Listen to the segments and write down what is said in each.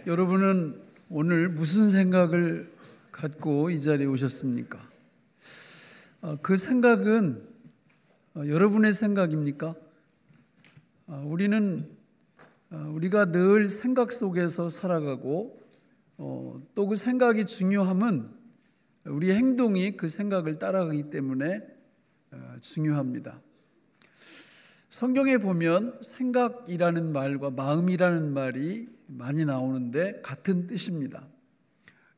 여러분은 오늘 무슨 생각을 갖고 이 자리에 오셨습니까? 그 생각은 여러분의 생각입니까? 우리가 늘 생각 속에서 살아가고 또 그 생각이 중요함은 우리 행동이 그 생각을 따라가기 때문에 중요합니다. 성경에 보면 생각이라는 말과 마음이라는 말이 많이 나오는데 같은 뜻입니다.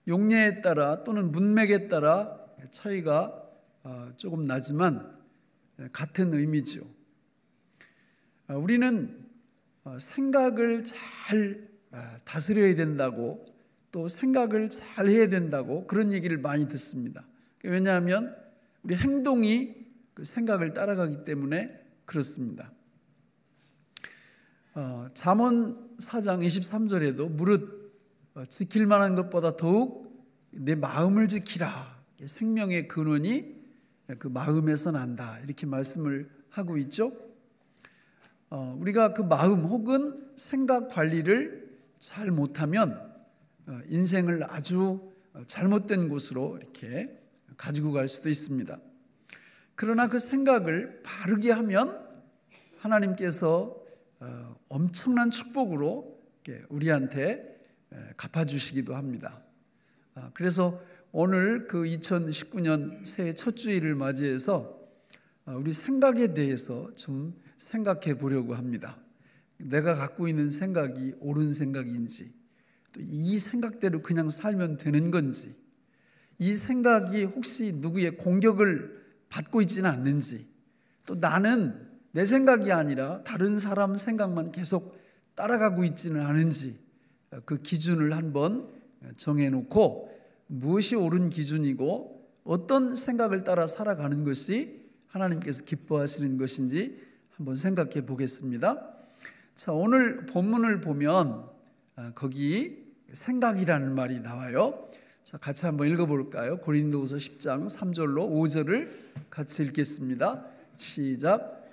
용례에 따라 또는 문맥에 따라 차이가 조금 나지만 같은 의미죠. 우리는 생각을 잘 다스려야 된다고 또 생각을 잘 해야 된다고 그런 얘기를 많이 듣습니다. 왜냐하면 우리 행동이 그 생각을 따라가기 때문에 그렇습니다. 잠언 4장 23절에도 무릇 지킬 만한 것보다 더욱 내 마음을 지키라. 생명의 근원이 그 마음에서 난다. 이렇게 말씀을 하고 있죠. 우리가 그 마음 혹은 생각 관리를 잘 못하면 인생을 아주 잘못된 곳으로 이렇게 가지고 갈 수도 있습니다. 그러나 그 생각을 바르게 하면 하나님께서 엄청난 축복으로 우리한테 갚아주시기도 합니다. 그래서 오늘 그 2019년 새해 첫 주일을 맞이해서 우리 생각에 대해서 좀 생각해 보려고 합니다. 내가 갖고 있는 생각이 옳은 생각인지, 또 이 생각대로 그냥 살면 되는 건지, 이 생각이 혹시 누구의 공격을 받고 있지는 않는지, 또 나는 내 생각이 아니라 다른 사람 생각만 계속 따라가고 있지는 않은지 그 기준을 한번 정해놓고 무엇이 옳은 기준이고 어떤 생각을 따라 살아가는 것이 하나님께서 기뻐하시는 것인지 한번 생각해 보겠습니다. 자, 오늘 본문을 보면 거기 생각이라는 말이 나와요. 자, 같이 한번 읽어볼까요? 고린도후서 10장 3절로 5절을 같이 읽겠습니다. 시작.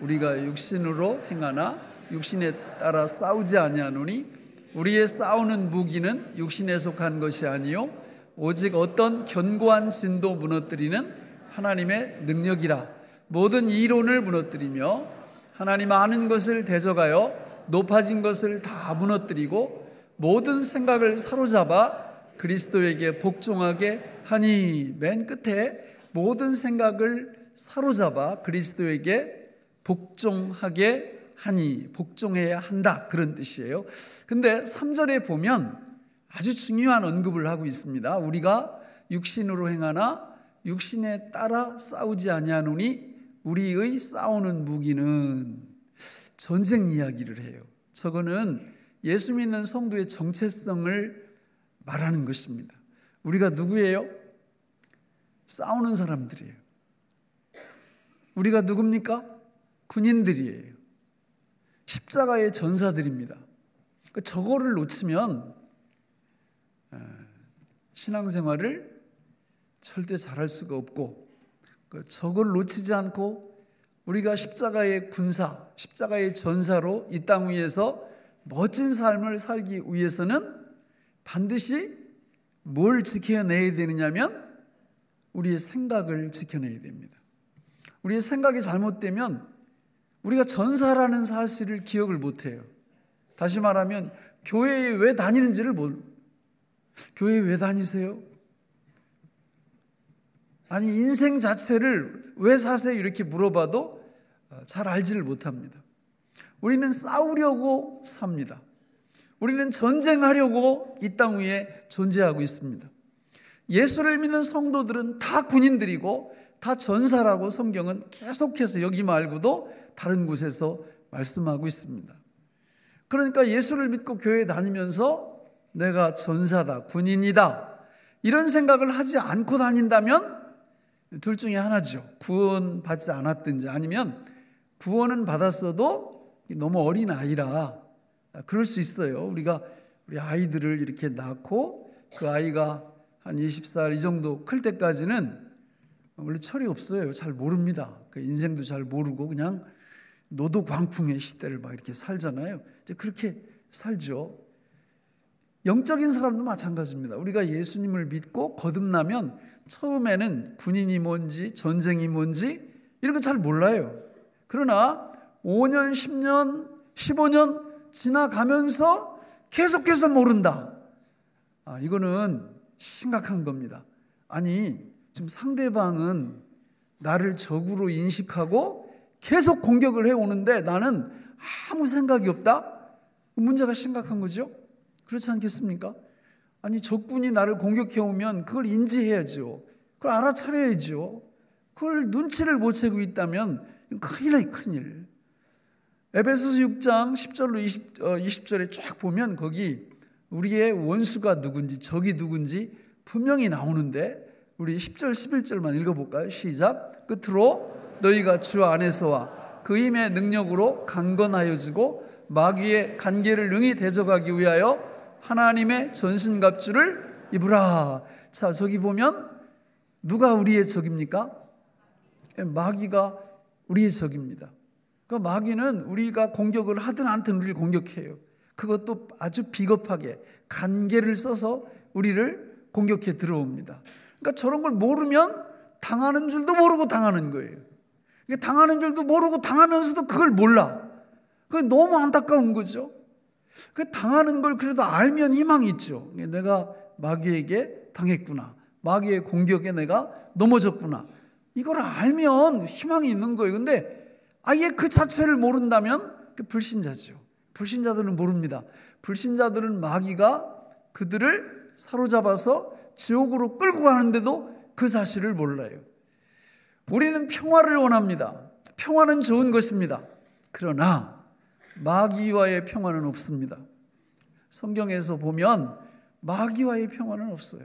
우리가 육신으로 행하나 육신에 따라 싸우지 아니하노니 우리의 싸우는 무기는 육신에 속한 것이 아니요 오직 어떤 견고한 진도 무너뜨리는 하나님의 능력이라. 모든 이론을 무너뜨리며 하나님 아는 것을 대적하여 높아진 것을 다 무너뜨리고 모든 생각을 사로잡아 그리스도에게 복종하게 하니. 맨 끝에 모든 생각을 사로잡아 그리스도에게 복종하게 하니, 복종해야 한다, 그런 뜻이에요. 근데 3절에 보면 아주 중요한 언급을 하고 있습니다. 우리가 육신으로 행하나 육신에 따라 싸우지 아니하노니 우리의 싸우는 무기는, 전쟁 이야기를 해요. 저거는 예수 믿는 성도의 정체성을 말하는 것입니다. 우리가 누구예요? 싸우는 사람들이에요. 우리가 누굽니까? 군인들이에요. 십자가의 전사들입니다. 저거를 놓치면 신앙생활을 절대 잘할 수가 없고, 저걸 놓치지 않고 우리가 십자가의 군사, 십자가의 전사로 이 땅 위에서 멋진 삶을 살기 위해서는 반드시 뭘 지켜내야 되느냐면 우리의 생각을 지켜내야 됩니다. 우리의 생각이 잘못되면 우리가 전사라는 사실을 기억을 못해요. 다시 말하면 교회에 왜 다니는지를 교회에 왜 다니세요? 아니 인생 자체를 왜 사세요? 이렇게 물어봐도 잘 알지를 못합니다. 우리는 싸우려고 삽니다. 우리는 전쟁하려고 이 땅 위에 존재하고 있습니다. 예수를 믿는 성도들은 다 군인들이고 다 전사라고 성경은 계속해서 여기 말고도 다른 곳에서 말씀하고 있습니다. 그러니까 예수를 믿고 교회에 다니면서 내가 전사다, 군인이다, 이런 생각을 하지 않고 다닌다면 둘 중에 하나죠. 구원 받지 않았든지 아니면 구원은 받았어도 너무 어린 아이라 그럴 수 있어요. 우리 아이들을 이렇게 낳고 그 아이가 한 20살 이 정도 클 때까지는 원래 철이 없어요. 잘 모릅니다. 그 인생도 잘 모르고 그냥 노도광풍의 시대를 막 이렇게 살잖아요. 이제 그렇게 살죠. 영적인 사람도 마찬가지입니다. 우리가 예수님을 믿고 거듭나면 처음에는 군인이 뭔지 전쟁이 뭔지 이런 거 잘 몰라요. 그러나 5년, 10년, 15년 지나가면서 계속해서 모른다. 이거는 심각한 겁니다. 아니, 지금 상대방은 나를 적으로 인식하고 계속 공격을 해오는데 나는 아무 생각이 없다? 문제가 심각한 거죠? 그렇지 않겠습니까? 아니, 적군이 나를 공격해오면 그걸 인지해야죠. 그걸 알아차려야죠. 그걸 눈치를 못 채고 있다면 큰일이에요, 큰일. 에베소서 6장 10절로 20절에 쫙 보면 거기 우리의 원수가 누군지 적이 누군지 분명히 나오는데 우리 10절 11절만 읽어볼까요? 시작. 끝으로 너희가 주 안에서와 그 힘의 능력으로 강건하여지고 마귀의 간계를 능히 대적하기 위하여 하나님의 전신갑주를 입으라. 자, 저기 보면 누가 우리의 적입니까? 마귀가 우리의 적입니다. 그 마귀는 우리가 공격을 하든 않든 우리를 공격해요. 그것도 아주 비겁하게 간계를 써서 우리를 공격해 들어옵니다. 그러니까 저런 걸 모르면 당하는 줄도 모르고 당하는 거예요. 당하는 줄도 모르고 당하면서도 그걸 몰라. 그게 너무 안타까운 거죠. 그 당하는 걸 그래도 알면 희망이 있죠. 내가 마귀에게 당했구나. 마귀의 공격에 내가 넘어졌구나. 이걸 알면 희망이 있는 거예요. 근데 아예 그 자체를 모른다면 그 불신자죠. 불신자들은 모릅니다. 불신자들은 마귀가 그들을 사로잡아서 지옥으로 끌고 가는데도 그 사실을 몰라요. 우리는 평화를 원합니다. 평화는 좋은 것입니다. 그러나 마귀와의 평화는 없습니다. 성경에서 보면 마귀와의 평화는 없어요.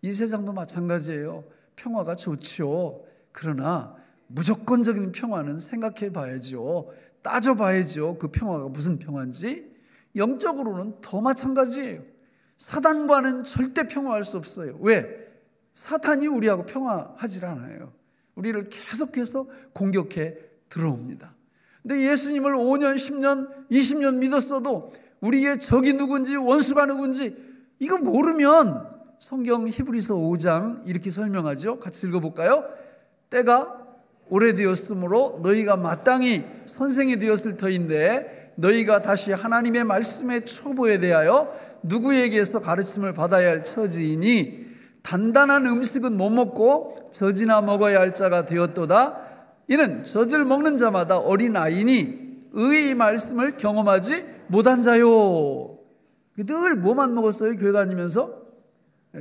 이 세상도 마찬가지예요. 평화가 좋지요. 그러나 무조건적인 평화는 생각해 봐야죠. 따져 봐야죠. 그 평화가 무슨 평화인지. 영적으로는 더 마찬가지예요. 사단과는 절대 평화할 수 없어요. 왜? 사탄이 우리하고 평화하질 않아요. 우리를 계속해서 공격해 들어옵니다. 근데 예수님을 5년, 10년, 20년 믿었어도 우리의 적이 누군지 원수가 누군지 이거 모르면 성경 히브리서 5장 이렇게 설명하죠. 같이 읽어볼까요? 때가 오래되었으므로 너희가 마땅히 선생이 되었을 터인데 너희가 다시 하나님의 말씀의 초보에 대하여 누구에게서 가르침을 받아야 할 처지이니 단단한 음식은 못 먹고 젖이나 먹어야 할 자가 되었도다. 이는 젖을 먹는 자마다 어린아이니 의의 말씀을 경험하지 못한 자요. 늘 뭐만 먹었어요? 교회 다니면서?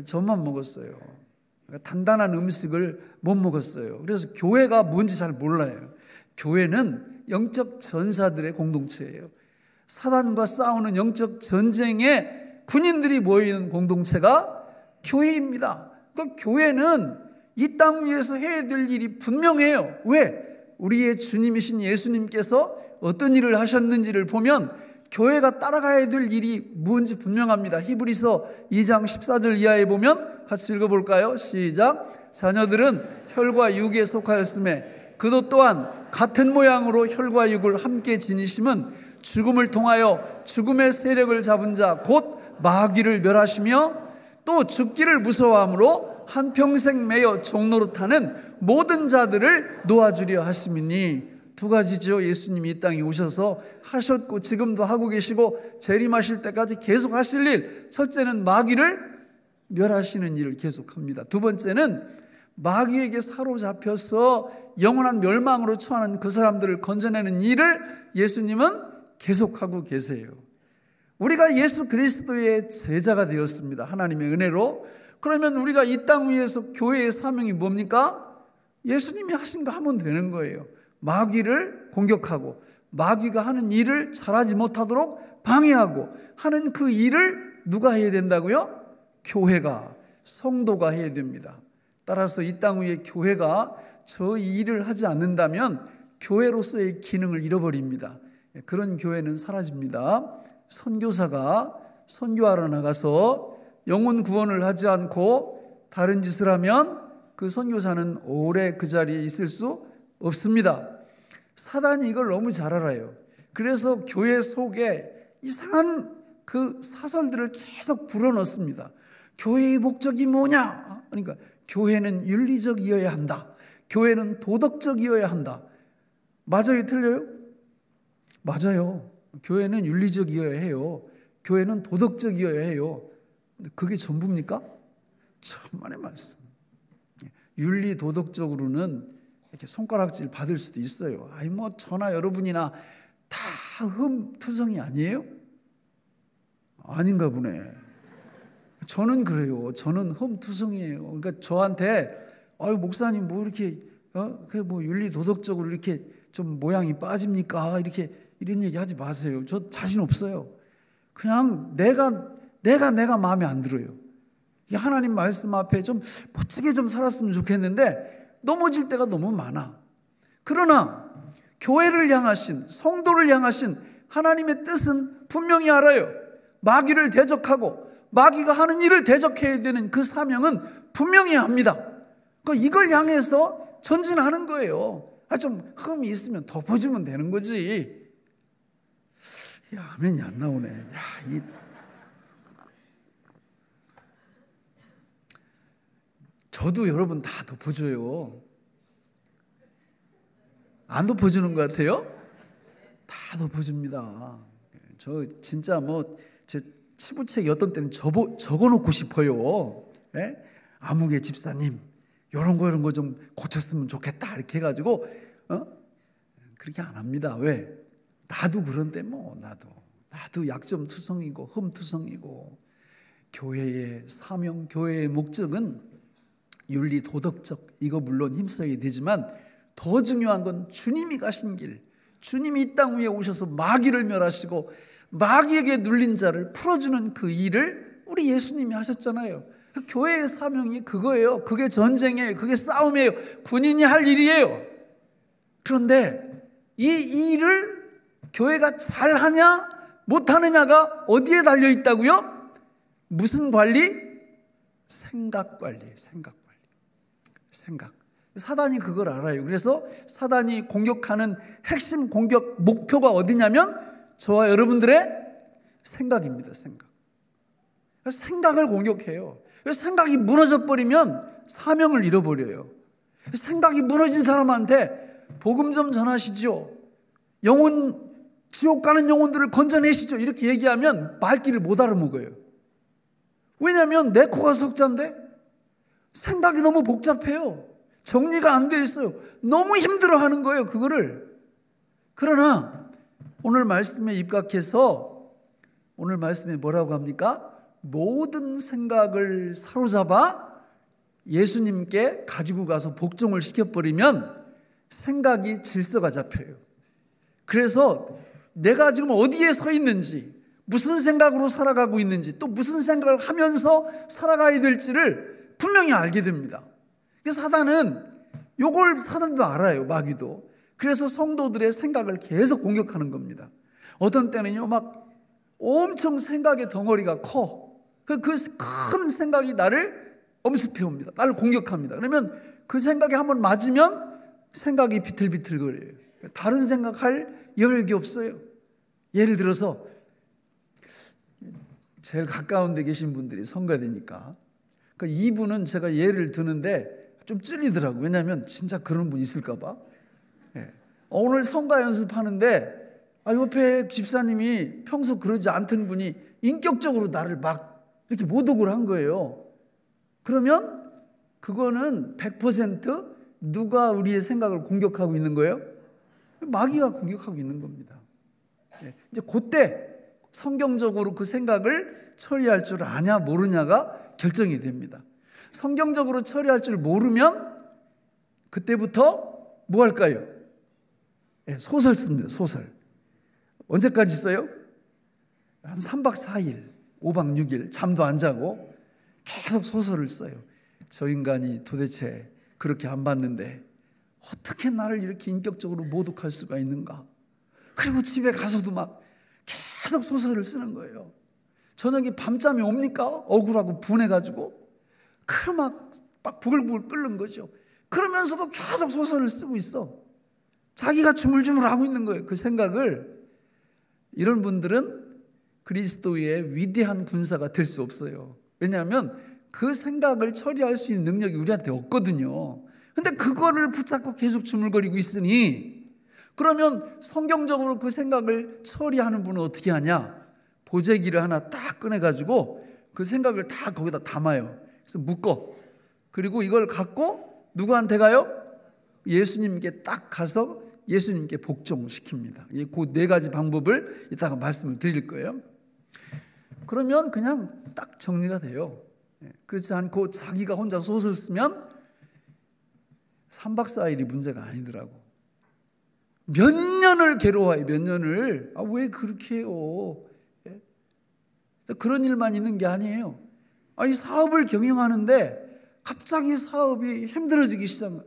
젖만 먹었어요. 단단한 음식을 못 먹었어요. 그래서 교회가 뭔지 잘 몰라요. 교회는 영적 전사들의 공동체예요. 사단과 싸우는 영적 전쟁에 군인들이 모이는 공동체가 교회입니다. 그 교회는 이 땅 위에서 해야 될 일이 분명해요. 왜? 우리의 주님이신 예수님께서 어떤 일을 하셨는지를 보면 교회가 따라가야 될 일이 뭔지 분명합니다. 히브리서 2장 14절 이하에 보면 같이 읽어볼까요? 시작. 자녀들은 혈과 육에 속하였음에 그도 또한 같은 모양으로 혈과 육을 함께 지니심은 죽음을 통하여 죽음의 세력을 잡은 자 곧 마귀를 멸하시며 또 죽기를 무서워함으로 한평생 매여 종노릇하는 모든 자들을 놓아주려 하심이니. 두 가지죠. 예수님이 이 땅에 오셔서 하셨고 지금도 하고 계시고 재림하실 때까지 계속 하실 일. 첫째는 마귀를 멸하시는 일을 계속합니다. 두 번째는 마귀에게 사로잡혀서 영원한 멸망으로 처하는 그 사람들을 건져내는 일을 예수님은 계속하고 계세요. 우리가 예수 그리스도의 제자가 되었습니다. 하나님의 은혜로. 그러면 우리가 이 땅 위에서 교회의 사명이 뭡니까? 예수님이 하신 거 하면 되는 거예요. 마귀를 공격하고 마귀가 하는 일을 잘하지 못하도록 방해하고 하는 그 일을 누가 해야 된다고요? 교회가, 성도가 해야 됩니다. 따라서 이 땅 위에 교회가 저 일을 하지 않는다면 교회로서의 기능을 잃어버립니다. 그런 교회는 사라집니다. 선교사가 선교하러 나가서 영혼 구원을 하지 않고 다른 짓을 하면 그 선교사는 오래 그 자리에 있을 수 없습니다. 사단이 이걸 너무 잘 알아요. 그래서 교회 속에 이상한 그 사설들을 계속 불어넣습니다. 교회의 목적이 뭐냐? 그러니까 교회는 윤리적이어야 한다. 교회는 도덕적이어야 한다. 맞아요? 틀려요? 맞아요. 교회는 윤리적이어야 해요. 교회는 도덕적이어야 해요. 근데 그게 전부입니까? 천만의 말씀. 윤리 도덕적으로는 이렇게 손가락질 받을 수도 있어요. 아니 뭐 저나 여러분이나 다 흠투성이 아니에요? 아닌가 보네. 저는 그래요. 저는 흠투성이에요. 그러니까 저한테 아유 목사님 뭐 이렇게 그 뭐 윤리 도덕적으로 이렇게 좀 모양이 빠집니까? 이렇게 이런 얘기 하지 마세요. 저 자신 없어요. 그냥 내가 마음에 안 들어요. 하나님 말씀 앞에 좀 멋지게 좀 살았으면 좋겠는데 넘어질 때가 너무 많아. 그러나 교회를 향하신, 성도를 향하신 하나님의 뜻은 분명히 알아요. 마귀를 대적하고 마귀가 하는 일을 대적해야 되는 그 사명은 분명히 합니다. 그러니까 이걸 향해서 전진하는 거예요. 좀 흠이 있으면 덮어주면 되는 거지. 야, 아멘이 안 나오네. 저도 여러분 다 덮어줘요. 안 덮어주는 것 같아요? 다 덮어줍니다. 저 진짜 뭐 제 치부책이 어떤 때는 적어놓고 싶어요. 예? 아무개 집사님 이런 거 좀 고쳤으면 좋겠다 이렇게 해가지고 그렇게 안 합니다. 왜? 나도 그런데 뭐 나도 약점투성이고 흠투성이고 교회의 사명, 교회의 목적은 윤리 도덕적 이거 물론 힘써야 되지만 더 중요한 건 주님이 가신 길, 주님이 이 땅 위에 오셔서 마귀를 멸하시고 마귀에게 눌린 자를 풀어주는 그 일을 우리 예수님이 하셨잖아요. 교회의 사명이 그거예요. 그게 전쟁이에요. 그게 싸움이에요. 군인이 할 일이에요. 그런데 이 일을 교회가 잘하냐 못하느냐가 어디에 달려있다고요? 무슨 관리? 생각 관리예요. 생각. 사단이 그걸 알아요. 그래서 사단이 공격하는 핵심 공격 목표가 어디냐면 저와 여러분들의 생각입니다. 생각을 공격해요. 생각이 무너져 버리면 사명을 잃어버려요. 생각이 무너진 사람한테 복음 좀 전하시죠. 지옥 가는 영혼들을 건져내시죠. 이렇게 얘기하면 말귀를 못 알아먹어요. 왜냐하면 내 코가 석자인데 생각이 너무 복잡해요. 정리가 안 돼 있어요. 너무 힘들어하는 거예요. 그거를. 그러나 오늘 말씀에 입각해서 오늘 말씀에 뭐라고 합니까? 모든 생각을 사로잡아 예수님께 가지고 가서 복종을 시켜버리면 생각이 질서가 잡혀요. 그래서 내가 지금 어디에 서 있는지, 무슨 생각으로 살아가고 있는지, 또 무슨 생각을 하면서 살아가야 될지를 분명히 알게 됩니다. 사단은 요걸 사단도 알아요. 마귀도. 그래서 성도들의 생각을 계속 공격하는 겁니다. 어떤 때는요 막 엄청 생각의 덩어리가 커. 그 큰 생각이 나를 엄습해 옵니다. 나를 공격합니다. 그러면 그 생각에 한번 맞으면 생각이 비틀비틀거려요. 다른 생각할 여력이 없어요. 예를 들어서 제일 가까운 데 계신 분들이 성가대니까 이분은 제가 예를 드는데 좀 찔리더라고요. 왜냐하면 진짜 그런 분 있을까 봐. 오늘 성가 연습하는데 옆에 집사님이 평소 그러지 않던 분이 인격적으로 나를 막 이렇게 모독을 한 거예요. 그러면 그거는 100% 누가 우리의 생각을 공격하고 있는 거예요? 마귀가 공격하고 있는 겁니다. 이제 그때 성경적으로 그 생각을 처리할 줄 아냐 모르냐가 결정이 됩니다. 성경적으로 처리할 줄 모르면 그때부터 뭐 할까요? 소설 씁니다. 소설. 언제까지 써요? 한 3박 4일, 5박 6일 잠도 안 자고 계속 소설을 써요. 저 인간이 도대체 그렇게 안 봤는데 어떻게 나를 이렇게 인격적으로 모독할 수가 있는가? 그리고 집에 가서도 막 계속 소설을 쓰는 거예요. 저녁에 밤잠이 옵니까? 억울하고 분해가지고 그 막 부글부글 끓는 거죠. 그러면서도 계속 소설을 쓰고 있어. 자기가 주물주물 하고 있는 거예요. 그 생각을. 이런 분들은 그리스도의 위대한 군사가 될 수 없어요. 왜냐하면 그 생각을 처리할 수 있는 능력이 우리한테 없거든요. 근데 그거를 붙잡고 계속 주물거리고 있으니, 그러면 성경적으로 그 생각을 처리하는 분은 어떻게 하냐? 보재기를 하나 딱 꺼내가지고 그 생각을 다 거기다 담아요. 그래서 묶어. 그리고 이걸 갖고 누구한테 가요? 예수님께 딱 가서 예수님께 복종시킵니다. 그 네 가지 방법을 이따가 말씀을 드릴 거예요. 그러면 그냥 딱 정리가 돼요. 그렇지 않고 자기가 혼자 소설 쓰면 3박 4일이 문제가 아니더라고. 몇 년을 괴로워해. 몇 년을. 왜 그렇게 해요? 그런 일만 있는 게 아니에요. 이 사업을 경영하는데 갑자기 사업이 힘들어지기 시작해요.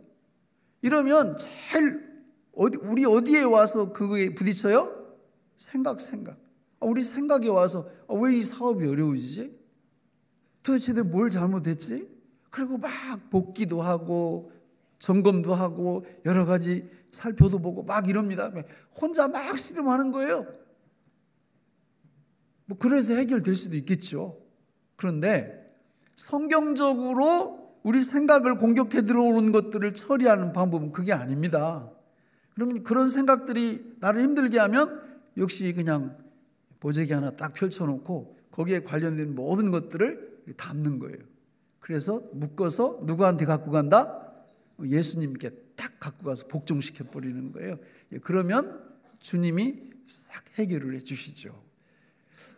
이러면 제일 우리 어디에 와서 그거에 부딪혀요? 생각. 우리 생각에 와서 왜 이 사업이 어려워지지? 도대체 내가 뭘 잘못했지? 그리고 막 복기도 하고 점검도 하고 여러 가지 살펴도 보고 막 이럽니다. 혼자 막 씨름하는 거예요. 그래서 해결될 수도 있겠죠. 그런데 성경적으로 우리 생각을 공격해 들어오는 것들을 처리하는 방법은 그게 아닙니다. 그러면 그런 생각들이 나를 힘들게 하면 역시 그냥 보재기 하나 딱 펼쳐놓고 거기에 관련된 모든 것들을 담는 거예요. 그래서 묶어서 누구한테 갖고 간다? 예수님께 딱 갖고 가서 복종시켜 버리는 거예요. 그러면 주님이 싹 해결을 해 주시죠.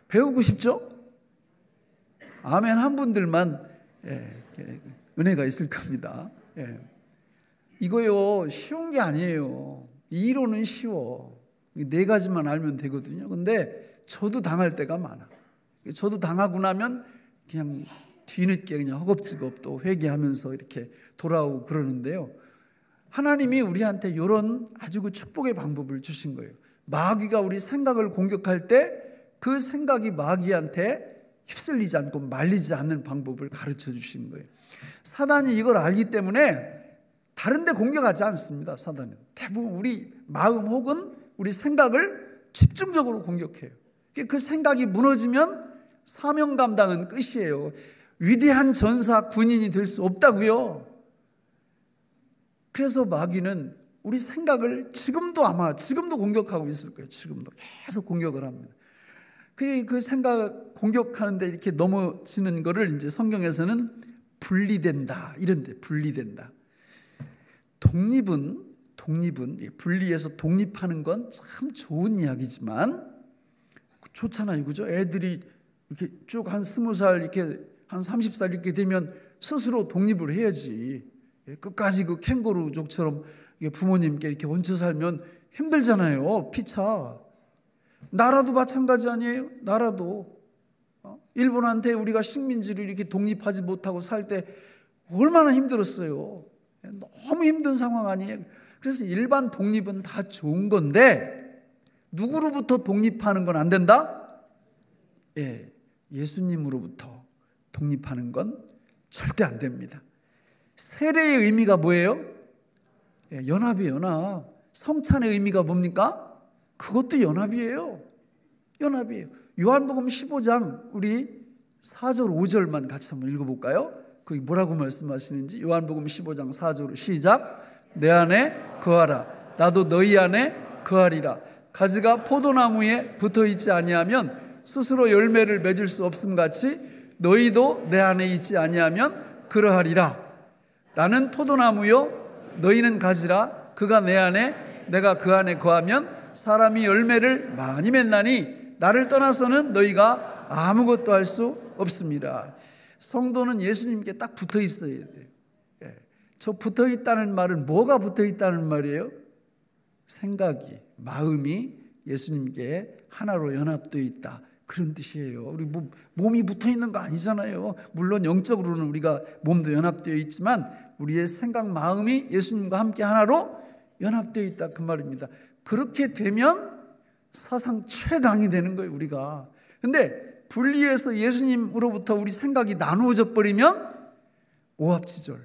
배우고 싶죠? 아멘 한 분들만 은혜가 있을 겁니다. 이거요 쉬운 게 아니에요. 이론은 쉬워. 네 가지만 알면 되거든요. 근데 저도 당할 때가 많아. 저도 당하고 나면 그냥 뒤늦게 그냥 허겁지겁 또 회개하면서 이렇게 돌아오고 그러는데요. 하나님이 우리한테 이런 아주 그 축복의 방법을 주신 거예요. 마귀가 우리 생각을 공격할 때 그 생각이 마귀한테 휩쓸리지 않고 말리지 않는 방법을 가르쳐 주신 거예요. 사단이 이걸 알기 때문에 다른 데 공격하지 않습니다. 사단은 대부분 우리 마음 혹은 우리 생각을 집중적으로 공격해요. 그 생각이 무너지면 사명 감당은 끝이에요. 위대한 전사 군인이 될 수 없다고요. 그래서 마귀는 우리 생각을 지금도 공격하고 있을 거예요. 지금도 계속 공격을 합니다. 그 생각 공격하는데 이렇게 넘어지는 거를 이제 성경에서는 분리된다 이런데 분리된다. 독립은 분리해서 독립하는 건 참 좋은 이야기지만 좋잖아요, 그죠? 애들이 이렇게 쭉 한 20살 이렇게 한 30살 이렇게 되면 스스로 독립을 해야지. 끝까지 그 캥거루족처럼 부모님께 이렇게 얹혀 살면 힘들잖아요. 피차. 나라도 마찬가지 아니에요? 나라도 일본한테 우리가 식민지로 이렇게 독립하지 못하고 살 때 얼마나 힘들었어요. 너무 힘든 상황 아니에요? 그래서 일반 독립은 다 좋은 건데 누구로부터 독립하는 건 안 된다? 예수님으로부터 독립하는 건 절대 안 됩니다. 세례의 의미가 뭐예요? 연합이에요, 연합. 성찬의 의미가 뭡니까? 그것도 연합이에요. 연합이에요. 요한복음 15장 우리 4절 5절만 같이 한번 읽어볼까요? 거기 뭐라고 말씀하시는지. 요한복음 15장 4절 시작. 내 안에 거하라. 나도 너희 안에 거하리라. 가지가 포도나무에 붙어있지 아니하면 스스로 열매를 맺을 수 없음 같이 너희도 내 안에 있지 아니하면 그러하리라. 나는 포도나무요 너희는 가지라. 그가 내 안에 내가 그 안에 거하면 사람이 열매를 많이 맺나니 나를 떠나서는 너희가 아무것도 할 수 없습니다. 성도는 예수님께 딱 붙어 있어야 돼요. 저 붙어 있다는 말은 뭐가 붙어 있다는 말이에요? 생각이, 마음이 예수님께 하나로 연합되어 있다. 그런 뜻이에요. 우리 몸이 붙어 있는 거 아니잖아요. 물론 영적으로는 우리가 몸도 연합되어 있지만 우리의 생각, 마음이 예수님과 함께 하나로 연합되어 있다. 그 말입니다. 그렇게 되면 사상 최강이 되는 거예요, 우리가. 근데 분리해서 예수님으로부터 우리 생각이 나누어져 버리면 오합지졸.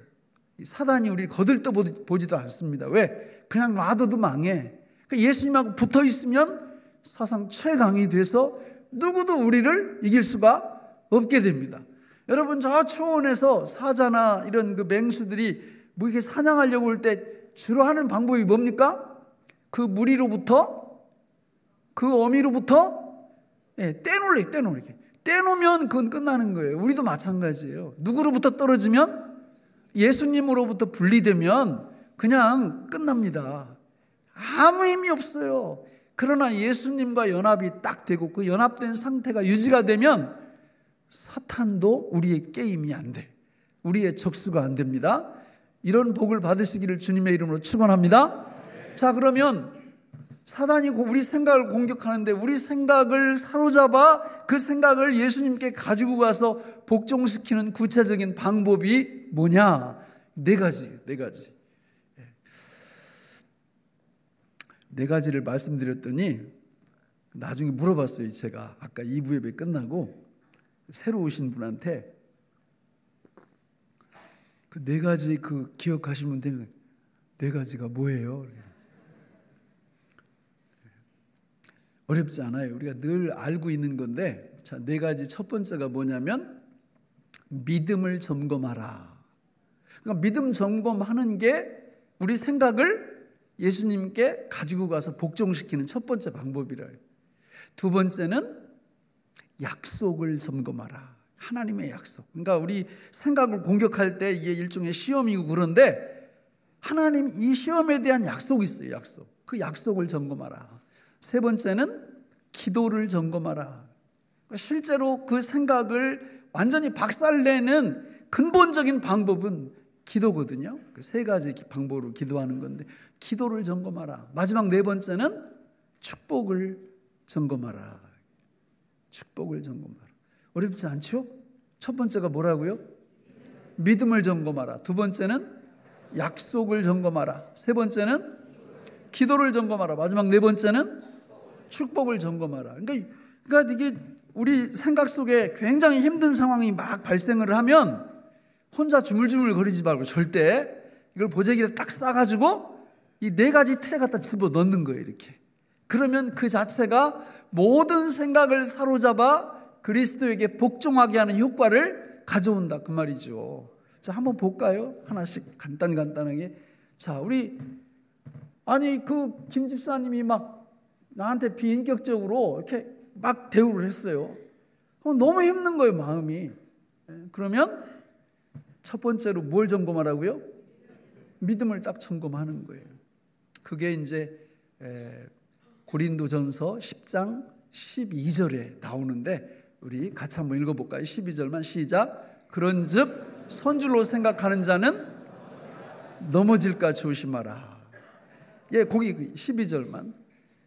사단이 우리를 거들떠 보지도 않습니다. 왜? 그냥 놔둬도 망해. 예수님하고 붙어 있으면 사상 최강이 돼서 누구도 우리를 이길 수가 없게 됩니다. 여러분, 저 초원에서 사자나 이런 그 맹수들이 뭐 이렇게 사냥하려고 올 때 주로 하는 방법이 뭡니까? 그 무리로부터, 그 어미로부터 떼놓으래. 떼놓으면 그건 끝나는 거예요. 우리도 마찬가지예요. 누구로부터 떨어지면, 예수님으로부터 분리되면 그냥 끝납니다. 아무 힘이 없어요. 그러나 예수님과 연합이 딱 되고 그 연합된 상태가 유지가 되면 사탄도 우리의 게임이 안 돼. 우리의 적수가 안 됩니다. 이런 복을 받으시기를 주님의 이름으로 축원합니다. 자, 그러면 사단이 우리 생각을 공격하는데 우리 생각을 사로잡아 그 생각을 예수님께 가지고 가서 복종시키는 구체적인 방법이 뭐냐? 네 가지. 네 가지를 말씀드렸더니 나중에 물어봤어요. 제가 아까 2부 예배 끝나고 새로 오신 분한테 그 네 가지 그 기억하시면 되면 네 가지가 뭐예요? 어렵지 않아요. 우리가 늘 알고 있는 건데, 자, 네 가지. 첫 번째가 뭐냐면 믿음을 점검하라. 그러니까 믿음 점검하는 게 우리 생각을 예수님께 가지고 가서 복종시키는 첫 번째 방법이래요. 두 번째는 약속을 점검하라. 하나님의 약속. 그러니까 우리 생각을 공격할 때 이게 일종의 시험이고 그런데 하나님 이 시험에 대한 약속이 있어요. 약속. 그 약속을 점검하라. 세 번째는 기도를 점검하라. 그러니까 실제로 그 생각을 완전히 박살내는 근본적인 방법은 기도거든요. 그 세 가지 방법으로 기도하는 건데 기도를 점검하라. 마지막 네 번째는 축복을 점검하라. 축복을 점검하라. 어렵지 않죠? 첫 번째가 뭐라고요? 믿음을 점검하라. 두 번째는 약속을 점검하라. 세 번째는 기도를 점검하라. 마지막 네 번째는 축복을 점검하라. 그러니까 이게 우리 생각 속에 굉장히 힘든 상황이 막 발생을 하면 혼자 주물주물 거리지 말고 절대 이걸 보재기에 딱 싸가지고 이 네 가지 틀에 갖다 집어 넣는 거예요. 이렇게. 그러면 그 자체가 모든 생각을 사로잡아 그리스도에게 복종하게 하는 효과를 가져온다 그 말이죠. 자, 한번 볼까요? 하나씩 간단하게. 자, 아니 그 김 집사님이 막 나한테 비인격적으로 이렇게 막 대우를 했어요. 너무 힘든 거예요, 마음이. 그러면 첫 번째로 뭘 점검하라고요? 믿음을 딱 점검하는 거예요. 그게 이제 고린도전서 10장 12절에 나오는데 우리 같이 한번 읽어볼까요? 12절만 시작. 그런즉 선줄로 생각하는 자는 넘어질까 조심하라. 예, 거기 12절만.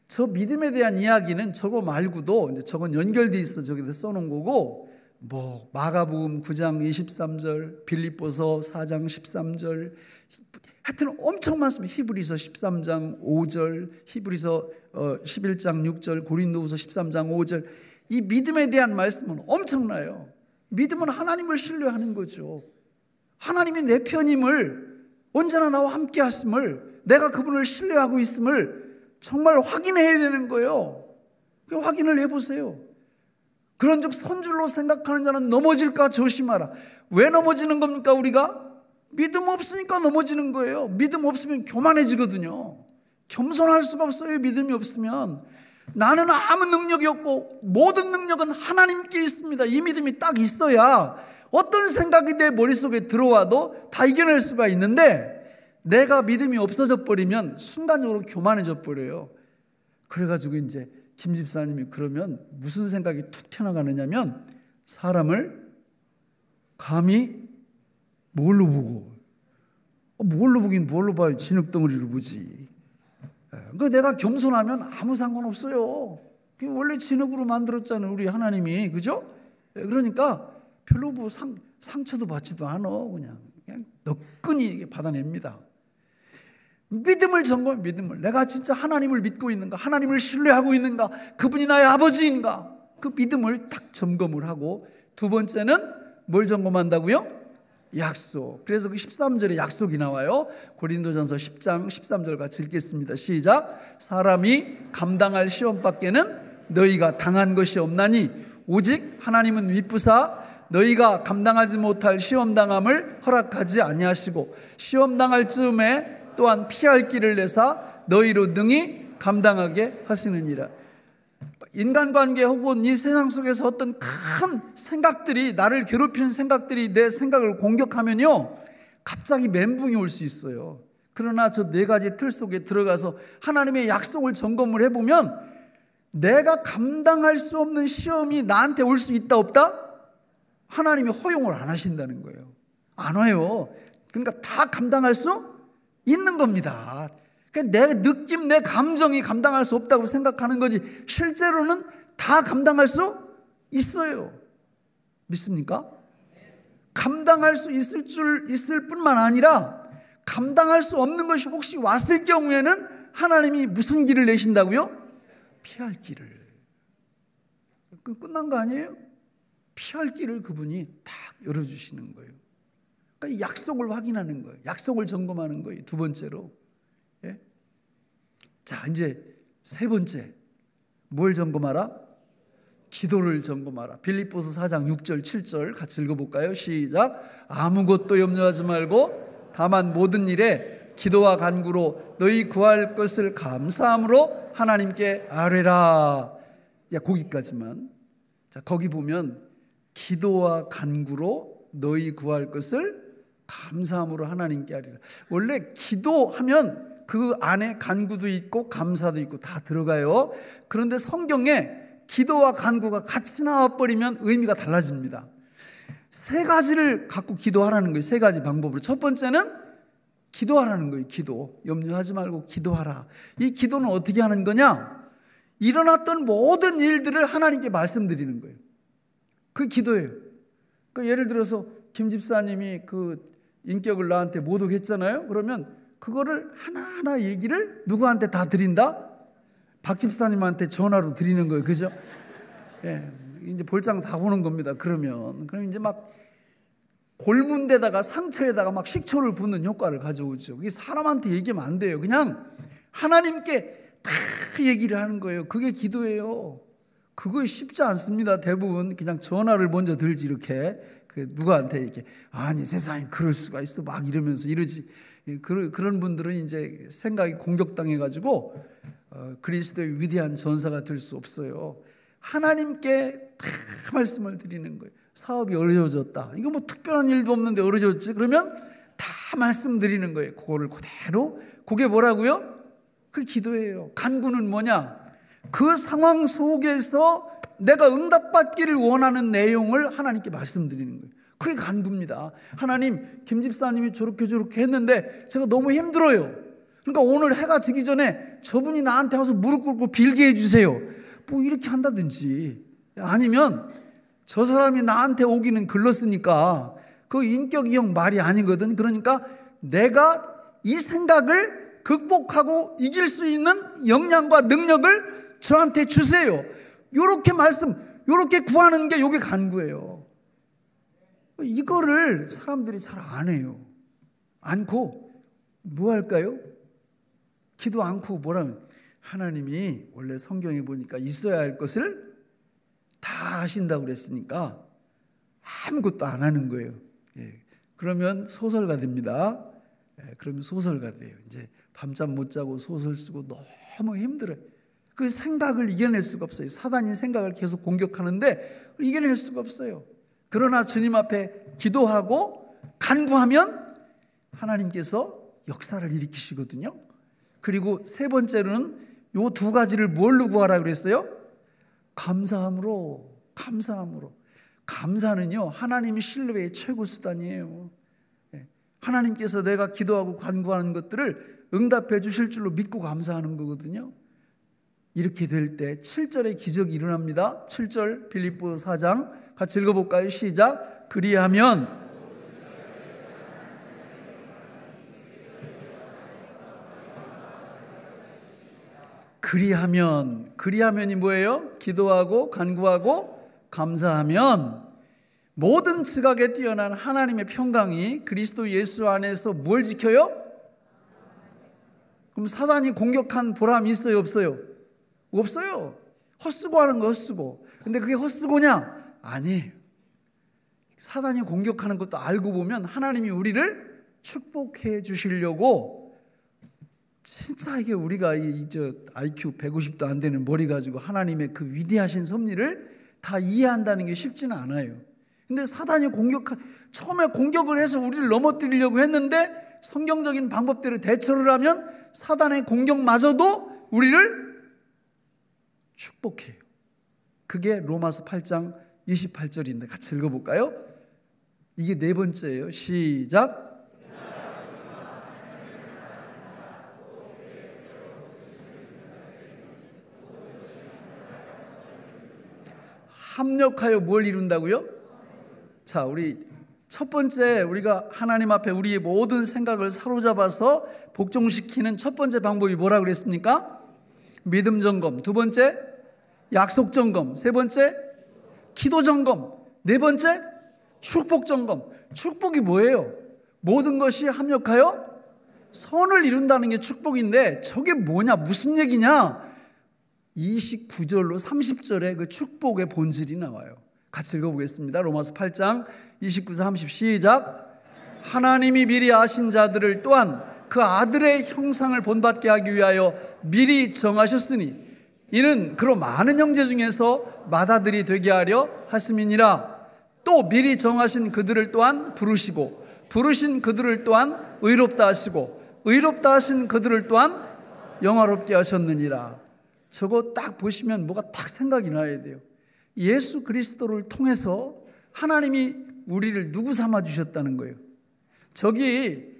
저 믿음에 대한 이야기는 저거 말고도 이제 저건 연결돼 있어. 저기다 써놓은 거고, 뭐 마가복음 9장 23절, 빌립보서 4장 13절, 하여튼 엄청 많습니다. 히브리서 13장 5절, 히브리서 11장 6절, 고린도후서 13장 5절. 이 믿음에 대한 말씀은 엄청나요. 믿음은 하나님을 신뢰하는 거죠. 하나님이 내 편임을, 언제나 나와 함께 하심을, 내가 그분을 신뢰하고 있음을 정말 확인해야 되는 거예요. 그 확인을 해보세요. 그런즉 선줄로 생각하는 자는 넘어질까 조심하라. 왜 넘어지는 겁니까? 우리가 믿음 없으니까 넘어지는 거예요. 믿음 없으면 교만해지거든요. 겸손할 수가 없어요. 믿음이 없으면. 나는 아무 능력이 없고 모든 능력은 하나님께 있습니다. 이 믿음이 딱 있어야 어떤 생각이 내 머릿속에 들어와도 다 이겨낼 수가 있는데, 내가 믿음이 없어져 버리면 순간적으로 교만해져 버려요. 그래가지고 이제 김 집사님이 그러면 무슨 생각이 툭 튀어나가느냐면, 사람을 감히 뭘로 보고, 뭘로 보긴 뭘로 봐요. 진흙덩어리로 보지. 그러니까 내가 겸손하면 아무 상관없어요. 원래 진흙으로 만들었잖아요, 우리 하나님이. 그죠? 그러니까 별로 뭐 상처도 받지도 않아. 그냥 너끈히 받아냅니다. 믿음을 점검해. 믿음을. 내가 진짜 하나님을 믿고 있는가, 하나님을 신뢰하고 있는가, 그분이 나의 아버지인가, 그 믿음을 딱 점검을 하고, 두 번째는 뭘 점검한다고요? 약속. 그래서 그 13절에 약속이 나와요. 고린도전서 10장 13절 같이 읽겠습니다. 시작. 사람이 감당할 시험 밖에는 너희가 당한 것이 없나니 오직 하나님은 미쁘사 너희가 감당하지 못할 시험당함을 허락하지 아니하시고 시험당할 즈음에 또한 피할 길을 내사 너희로 능히 감당하게 하시느니라. 인간관계 혹은 이 세상 속에서 어떤 큰 생각들이, 나를 괴롭히는 생각들이 내 생각을 공격하면요, 갑자기 멘붕이 올 수 있어요. 그러나 저 네 가지 틀 속에 들어가서 하나님의 약속을 점검을 해보면 내가 감당할 수 없는 시험이 나한테 올 수 있다 없다? 하나님이 허용을 안 하신다는 거예요. 안 와요. 그러니까 다 감당할 수 있는 겁니다. 내 느낌, 내 감정이 감당할 수 없다고 생각하는 거지 실제로는 다 감당할 수 있어요. 믿습니까? 감당할 수 있을 뿐만 아니라 감당할 수 없는 것이 혹시 왔을 경우에는 하나님이 무슨 길을 내신다고요? 피할 길을. 끝난 거 아니에요? 피할 길을 그분이 딱 열어주시는 거예요. 그러니까 약속을 확인하는 거예요. 약속을 점검하는 거예요. 두 번째로. 예? 자, 이제 세 번째. 뭘 점검하라? 기도를 점검하라. 빌립보서 4장 6절 7절 같이 읽어볼까요? 시작. 아무것도 염려하지 말고 다만 모든 일에 기도와 간구로 너희 구할 것을 감사함으로 하나님께 아뢰라. 야, 거기까지만. 자, 거기 보면 기도와 간구로 너희 구할 것을 감사함으로 하나님께 아뢰라. 원래 기도하면 그 안에 간구도 있고 감사도 있고 다 들어가요. 그런데 성경에 기도와 간구가 같이 나와버리면 의미가 달라집니다. 세 가지를 갖고 기도하라는 거예요. 세 가지 방법으로. 첫 번째는 기도하라는 거예요. 기도. 염려하지 말고 기도하라. 이 기도는 어떻게 하는 거냐? 일어났던 모든 일들을 하나님께 말씀드리는 거예요. 그 기도예요. 그러니까 예를 들어서 김 집사님이 그 인격을 나한테 모독했잖아요. 그러면 그거를 하나하나 얘기를 누구한테 다 드린다? 박 집사님한테 전화로 드리는 거예요. 그죠? 예. 이제 볼장 다 보는 겁니다. 그럼 이제 막 골문 데다가 상처에다가 막 식초를 붓는 효과를 가져오죠. 이게 사람한테 얘기하면 안 돼요. 그냥 하나님께 다 얘기를 하는 거예요. 그게 기도예요. 그거 쉽지 않습니다. 대부분 그냥 전화를 먼저 들지 이렇게 누구한테 이렇게 아니 세상에 그럴 수가 있어 막 이러면서 이러지. 그런 분들은 이제 생각이 공격당해가지고 그리스도의 위대한 전사가 될 수 없어요. 하나님께 다 말씀을 드리는 거예요. 사업이 어려워졌다. 이거 뭐 특별한 일도 없는데 어려워졌지? 그러면 다 말씀드리는 거예요. 그거를 그대로. 그게 뭐라고요? 그 기도예요. 간구는 뭐냐? 그 상황 속에서 내가 응답받기를 원하는 내용을 하나님께 말씀드리는 거예요. 그게 간구입니다. 하나님, 김 집사님이 저렇게 했는데 제가 너무 힘들어요. 그러니까 오늘 해가 지기 전에 저분이 나한테 와서 무릎 꿇고 빌게 해주세요. 뭐 이렇게 한다든지, 아니면 저 사람이 나한테 오기는 글렀으니까 그 인격이형 말이 아니거든. 그러니까 내가 이 생각을 극복하고 이길 수 있는 역량과 능력을 저한테 주세요. 요렇게 구하는 게 요게 간구예요. 이거를 사람들이 잘 안 해요. 않고 뭐 할까요? 기도 않고 뭐라면 하나님이 원래 성경에 보니까 있어야 할 것을 다 하신다고 그랬으니까 아무것도 안 하는 거예요. 예. 그러면 소설가 됩니다. 예. 그러면 소설가 돼요. 이제 밤잠 못 자고 소설 쓰고 너무 힘들어요. 그 생각을 이겨낼 수가 없어요. 사단이 생각을 계속 공격하는데 이겨낼 수가 없어요. 그러나 주님 앞에 기도하고 간구하면 하나님께서 역사를 일으키시거든요. 그리고 세 번째로는 요 두 가지를 뭘로 구하라 그랬어요? 감사함으로. 감사는요, 하나님이 신뢰의 최고 수단이에요. 하나님께서 내가 기도하고 간구하는 것들을 응답해 주실 줄로 믿고 감사하는 거거든요. 이렇게 될 때 7절의 기적이 일어납니다. 7절 빌립보서 4장 같이 읽어볼까요? 시작. 그리하면이 뭐예요? 기도하고 간구하고 감사하면 모든 지각에 뛰어난 하나님의 평강이 그리스도 예수 안에서 뭘 지켜요? 그럼 사단이 공격한 보람이 있어요? 없어요? 없어요. 헛쓰고 하는 거 헛쓰고. 근데 그게 헛쓰고냐? 아니에요. 사단이 공격하는 것도 알고 보면 하나님이 우리를 축복해 주시려고, 진짜 이게 우리가 IQ 150도 안 되는 머리 가지고 하나님의 그 위대하신 섭리를 다 이해한다는 게 쉽지는 않아요. 근데 사단이 처음에 공격을 해서 우리를 넘어뜨리려고 했는데 성경적인 방법대로 대처를 하면 사단의 공격마저도 우리를 축복해요. 그게 로마서 8장 28절인데 같이 읽어볼까요? 이게 네 번째예요. 시작. 합력하여 뭘 이룬다고요? 자, 우리 첫 번째, 우리가 하나님 앞에 우리의 모든 생각을 사로잡아서 복종시키는 첫 번째 방법이 뭐라 그랬습니까? 믿음 점검. 두 번째, 약속 점검. 세 번째, 기도 점검. 네 번째, 축복 점검. 축복이 뭐예요? 모든 것이 합력하여 선을 이룬다는 게 축복인데, 저게 뭐냐? 무슨 얘기냐? 29절로 30절에 그 축복의 본질이 나와요. 같이 읽어보겠습니다. 로마서 8장 29, 30 시작. 하나님이 미리 아신 자들을 또한 그 아들의 형상을 본받게 하기 위하여 미리 정하셨으니 이는 그로 많은 형제 중에서 맏아들이 되게 하려 하심이니라. 또 미리 정하신 그들을 또한 부르시고 부르신 그들을 또한 의롭다 하시고 의롭다 하신 그들을 또한 영화롭게 하셨느니라. 저거 딱 보시면 뭐가 딱 생각이 나야 돼요. 예수 그리스도를 통해서 하나님이 우리를 누구 삼아 주셨다는 거예요. 저기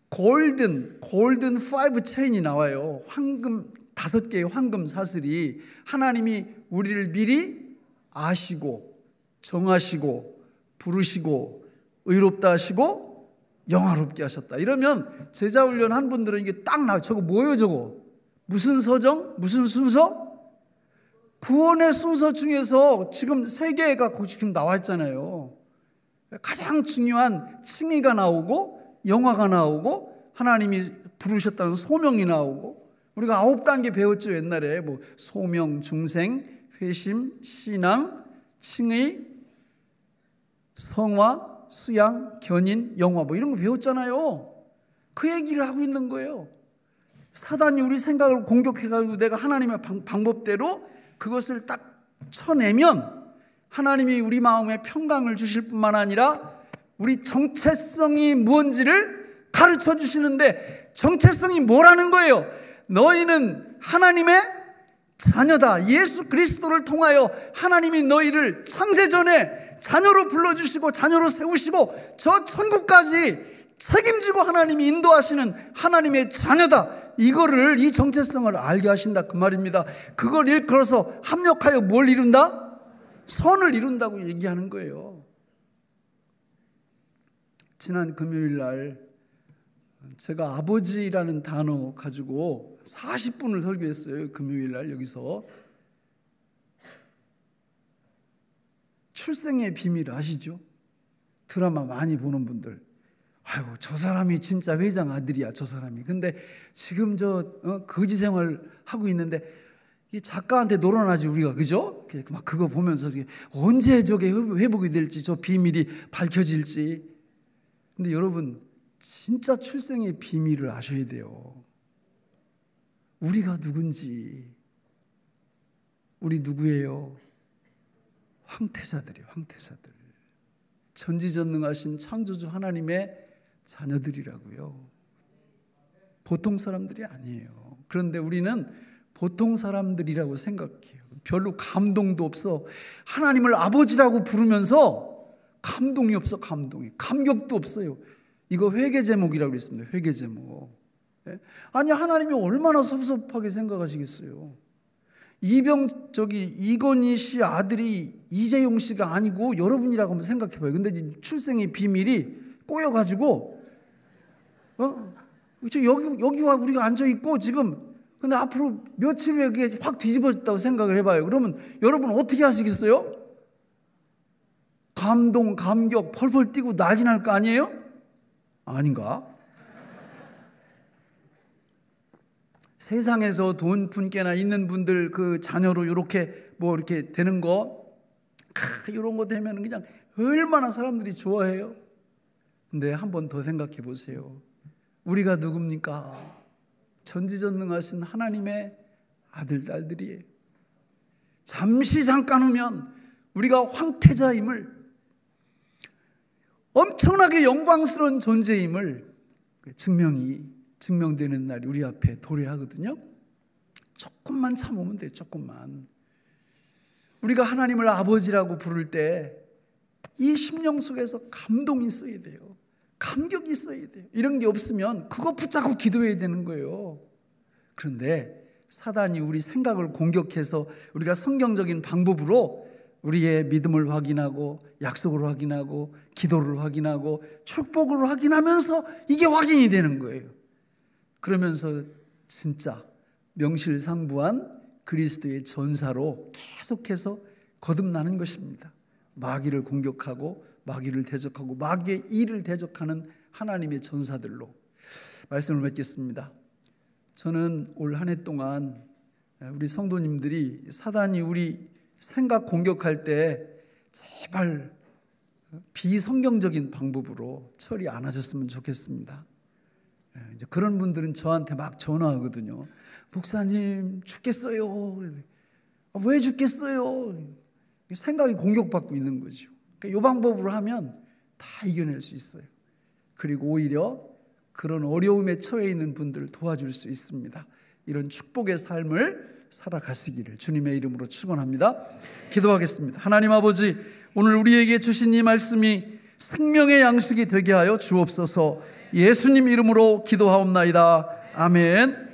골든 5 체인이 나와요. 황금 5개의 황금 사슬이 하나님이 우리를 미리 아시고 정하시고 부르시고 의롭다 하시고 영화롭게 하셨다. 이러면 제자 훈련한 분들은 이게 딱 나와요. 저거 뭐예요 저거? 무슨 서정? 무슨 순서? 구원의 순서 중에서 지금 3개가 지금 나와 있잖아요. 가장 중요한 칭의가 나오고 영화가 나오고 하나님이 부르셨다는 소명이 나오고, 우리가 9단계 배웠죠 옛날에. 뭐 소명, 중생, 회심, 신앙, 칭의, 성화, 수양, 견인, 영화 뭐 이런 거 배웠잖아요. 그 얘기를 하고 있는 거예요. 사단이 우리 생각을 공격해가지고 내가 하나님의 방법대로 그것을 딱 쳐내면 하나님이 우리 마음에 평강을 주실 뿐만 아니라 우리 정체성이 무엇인지를 가르쳐 주시는데, 정체성이 뭐라는 거예요? 너희는 하나님의 자녀다. 예수 그리스도를 통하여 하나님이 너희를 창세전에 자녀로 불러주시고 자녀로 세우시고 저 천국까지 책임지고 하나님이 인도하시는 하나님의 자녀다. 이거를, 이 정체성을 알게 하신다 그 말입니다. 그걸 일컬어서 합력하여 뭘 이룬다? 선을 이룬다고 얘기하는 거예요. 지난 금요일 날 제가 아버지라는 단어 가지고 40분을 설교했어요. 금요일 날 여기서. 출생의 비밀 아시죠? 드라마 많이 보는 분들. 아이고 저 사람이 진짜 회장 아들이야 저 사람이. 근데 지금 거지 생활 하고 있는데 이 작가한테 놀아나지 우리가, 그죠? 막 그거 보면서 언제 저게 회복이 될지, 저 비밀이 밝혀질지. 근데 여러분 진짜 출생의 비밀을 아셔야 돼요. 우리가 누군지. 우리 누구예요? 황태자들이에요. 황태자들. 전지전능하신 창조주 하나님의 자녀들이라고요. 보통 사람들이 아니에요. 그런데 우리는 보통 사람들이라고 생각해요. 별로 감동도 없어. 하나님을 아버지라고 부르면서 감동이 없어. 감격도 없어요. 이거 회개 제목이라고 했습니다. 회개 제목. 아니 하나님이 얼마나 섭섭하게 생각하시겠어요. 이건희 씨 아들이 이재용 씨가 아니고 여러분이라고 한번 생각해봐요. 근데 지금 출생의 비밀이 꼬여가지고 여기와 우리가 앉아있고 지금, 근데 앞으로 며칠 후에 그게 확 뒤집어졌다고 생각을 해봐요. 그러면 여러분 어떻게 하시겠어요? 감동, 감격 펄펄 뛰고 난리 날 거 아니에요? 아닌가? 세상에서 돈 분께나 있는 분들 그 자녀로 이렇게 뭐 이렇게 되는 거, 이런 거 되면 그냥 얼마나 사람들이 좋아해요. 근데 한 번 더 생각해 보세요. 우리가 누굽니까? 전지전능하신 하나님의 아들, 딸들이에요. 잠시 잠깐 후면 우리가 황태자임을, 엄청나게 영광스러운 존재임을 증명되는 날이 우리 앞에 도래하거든요. 조금만 참으면 돼요. 조금만. 우리가 하나님을 아버지라고 부를 때 이 심령 속에서 감동이 있어야 돼요. 감격이 있어야 돼요. 이런 게 없으면 그거 붙잡고 기도해야 되는 거예요. 그런데 사단이 우리 생각을 공격해서 우리가 성경적인 방법으로 우리의 믿음을 확인하고 약속을 확인하고 기도를 확인하고 축복을 확인하면서 이게 확인이 되는 거예요. 그러면서 진짜 명실상부한 그리스도의 전사로 계속해서 거듭나는 것입니다. 마귀를 공격하고 마귀를 대적하고 마귀의 일을 대적하는 하나님의 전사들로 말씀을 맺겠습니다. 저는 올 한 해 동안 우리 성도님들이 사단이 우리 생각 공격할 때 제발 비성경적인 방법으로 처리 안 하셨으면 좋겠습니다. 이제 그런 분들은 저한테 막 전화하거든요. 목사님 죽겠어요. 왜 죽겠어요? 생각이 공격받고 있는 거죠. 그러니까 이 방법으로 하면 다 이겨낼 수 있어요. 그리고 오히려 그런 어려움에 처해 있는 분들을 도와줄 수 있습니다. 이런 축복의 삶을 살아가시기를 주님의 이름으로 축원합니다. 기도하겠습니다. 하나님 아버지, 오늘 우리에게 주신 이 말씀이 생명의 양식이 되게 하여 주옵소서. 예수님 이름으로 기도하옵나이다. 아멘.